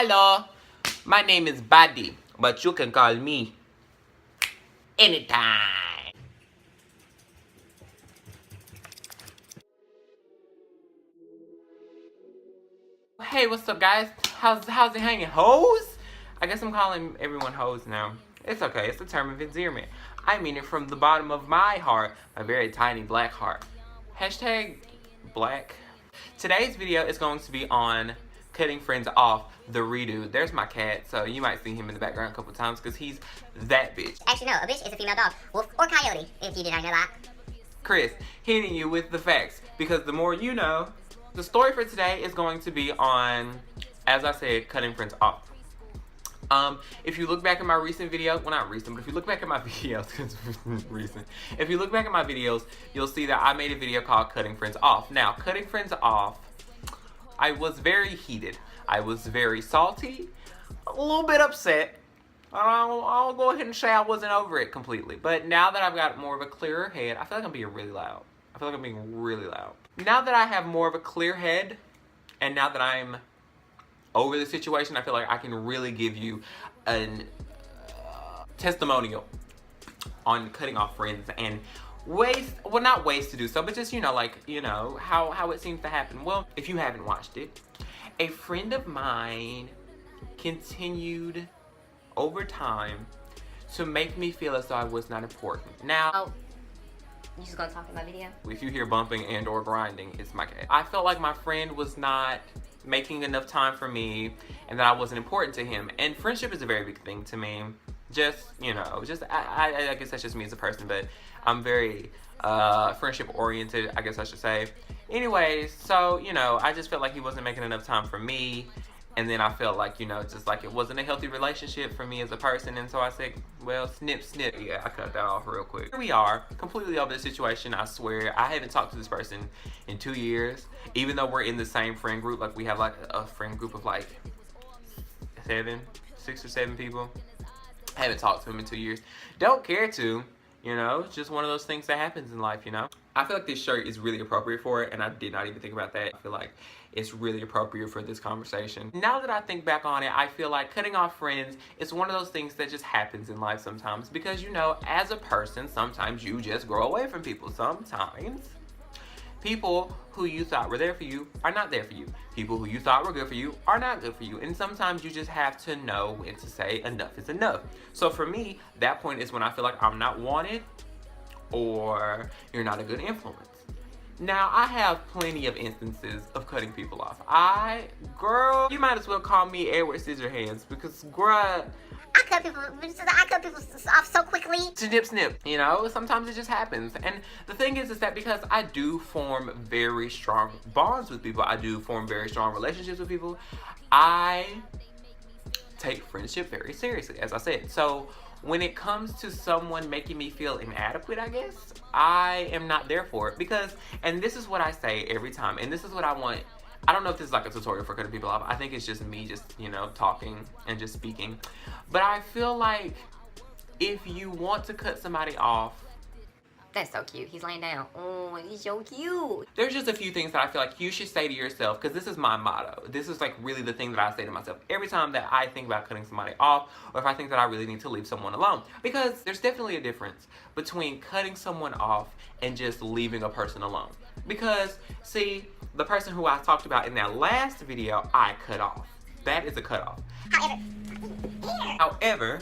Hello, my name is Buddy, but you can call me anytime. Hey, what's up, guys? How's it hanging? Hoes? I guess I'm calling everyone hoes now. It's okay. It's a term of endearment. I mean it from the bottom of my heart, my very tiny black heart. Hashtag black. Today's video is going to be on cutting friends off, the redo. There's my cat, so you might see him in the background a couple times because he's that bitch. Actually, no, a bitch is a female dog, wolf, or coyote, if you did not know that. Chris, hitting you with the facts because the more you know. The story for today is going to be on, as I said, cutting friends off. If you look back at my recent video, well, not recent, but if you look back at my videos, because recent. If you look back at my videos, you'll see that I made a video called Cutting Friends Off. Now, cutting friends off, I was very heated. I was very salty, a little bit upset. I'll go ahead and say I wasn't over it completely. But now that I've got more of a clearer head, I feel like I'm being really loud. Now that I have more of a clear head, and now that I'm over the situation, I feel like I can really give you a testimonial on cutting off friends and ways, well, not ways to do so, but just, how it seems to happen. Well, if you haven't watched it, a friend of mine continued over time to make me feel as though I was not important. Now, You just gonna talk in my video? if you hear bumping and or grinding, it's my cat. I felt like my friend was not making enough time for me and that I wasn't important to him. And friendship is a very big thing to me. I guess that's just me as a person, but I'm very friendship oriented, I guess I should say. Anyways, so, I just felt like he wasn't making enough time for me. And then I felt like, just like it wasn't a healthy relationship for me as a person. And so I said, well, snip, snip. Yeah, I cut that off real quick. Here we are, completely over the situation. I swear, I haven't talked to this person in 2 years. Even though we're in the same friend group. Like, we have, like, a friend group of, like, 6 or 7 people. I haven't talked to him in 2 years. Don't care to. It's just one of those things that happens in life, I feel like this shirt is really appropriate for it, and I did not even think about that. I feel like it's really appropriate for this conversation. Now that I think back on it, I feel like cutting off friends is one of those things that just happens in life sometimes. Because, as a person, sometimes you just grow away from people. Sometimes people who you thought were there for you are not there for you. People who you thought were good for you are not good for you. And sometimes you just have to know when to say enough is enough. So for me, that point is when I feel like I'm not wanted or you're not a good influence. Now, I have plenty of instances of cutting people off. Girl, you might as well call me Edward Scissorhands because, bruh, I cut people off so quickly. Snip, snip. Sometimes it just happens. And the thing is that because I do form very strong bonds with people, I do form very strong relationships with people, I take friendship very seriously, as I said. So when it comes to someone making me feel inadequate, I guess, I am not there for it. Because, and this is what I say every time, and this is what I want. I don't know if this is like a tutorial for cutting people off. I think it's just me talking and just speaking. But I feel like if you want to cut somebody off, That's so cute. He's laying down. Oh, he's so cute. there's just a few things that I feel like you should say to yourself, because this is my motto. This is like really the thing that I say to myself every time that I think about cutting somebody off, or if I think that I really need to leave someone alone. Because there's definitely a difference between cutting someone off and just leaving a person alone. Because, see, the person who I talked about in that last video, I cut off. That is a cutoff. However,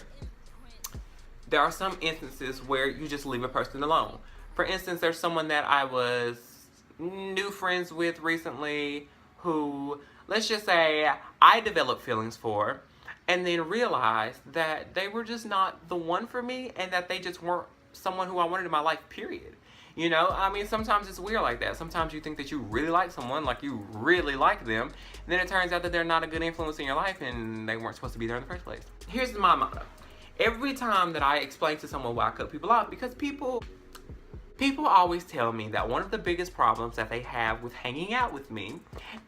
there are some instances where you just leave a person alone. For instance, there's someone that I was new friends with recently who, let's just say, I developed feelings for, and then realized that they were just not the one for me and that they just weren't someone who I wanted in my life, period. Sometimes it's weird like that. Sometimes you think that you really like someone, like you really like them, and then it turns out that they're not a good influence in your life and they weren't supposed to be there in the first place. Here's my motto. Every time that I explain to someone why I cut people off, because people always tell me that one of the biggest problems that they have with hanging out with me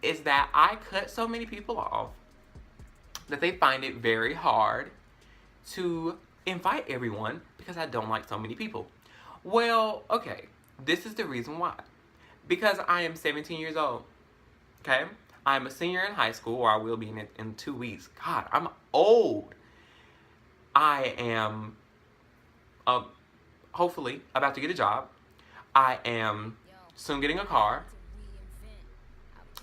is that I cut so many people off that they find it very hard to invite everyone because I don't like so many people. Well, okay, this is the reason why. Because I am 17 years old, okay? I'm a senior in high school, or I will be in 2 weeks. God, I'm old. I am hopefully about to get a job. I am soon getting a car.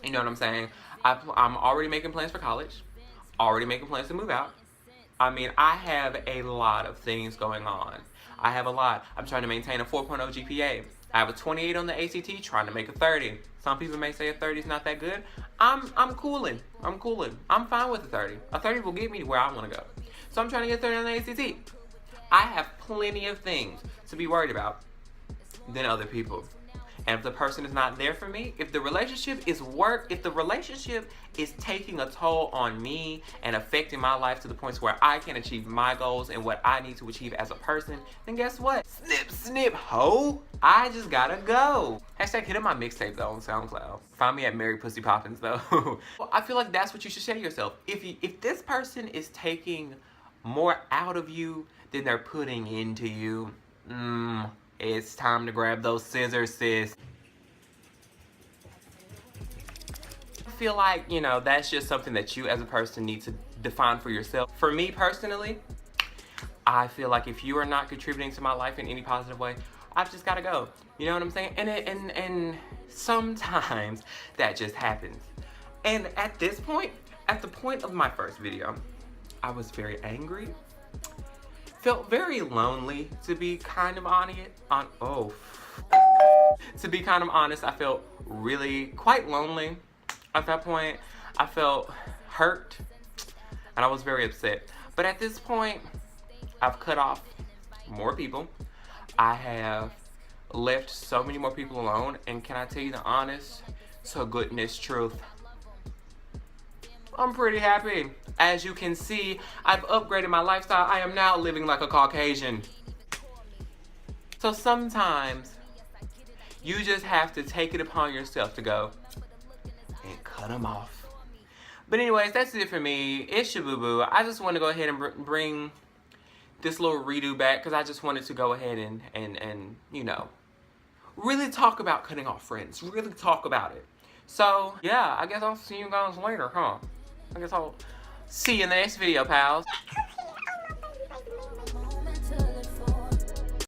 You know what I'm saying? I'm already making plans for college. Already making plans to move out. I mean, I have a lot of things going on. I have a lot. I'm trying to maintain a 4.0 GPA. I have a 28 on the ACT, trying to make a 30. Some people may say a 30 is not that good. I'm cooling. I'm cooling. I'm fine with a 30. A 30 will get me to where I want to go. So I'm trying to get 30 on the ACT. I have plenty of things to be worried about than other people. And if the person is not there for me, if the relationship is taking a toll on me and affecting my life to the points where I can achieve my goals and what I need to achieve as a person, then guess what? Snip, snip, ho! I just gotta go. Hashtag hit up my mixtape though on SoundCloud. Find me at Mary Pussy Poppins though. Well, I feel like that's what you should say to yourself. If this person is taking more out of you than they're putting into you, it's time to grab those scissors, sis. I feel like, you know, that's just something that you as a person need to define for yourself. For me personally, I feel like if you are not contributing to my life in any positive way, I've just gotta go. You know what I'm saying? And sometimes that just happens. And at this point, at the point of my first video, I was very angry. Felt very lonely, to be kind of to be kind of honest. I felt really quite lonely at that point. I felt hurt and I was very upset. But at this point, I've cut off more people. I have left so many more people alone, and can I tell you the honest to goodness truth? I'm pretty happy. As you can see, I've upgraded my lifestyle. I am now living like a Caucasian. So sometimes you just have to take it upon yourself to go and cut them off. But anyways, that's it for me. It's your boo-boo. I just want to go ahead and bring this little redo back because I just wanted to go ahead and you know, really talk about cutting off friends. Really talk about it. So, yeah, I guess I'll see you guys later, huh? I guess I'll see you in the next video, pals.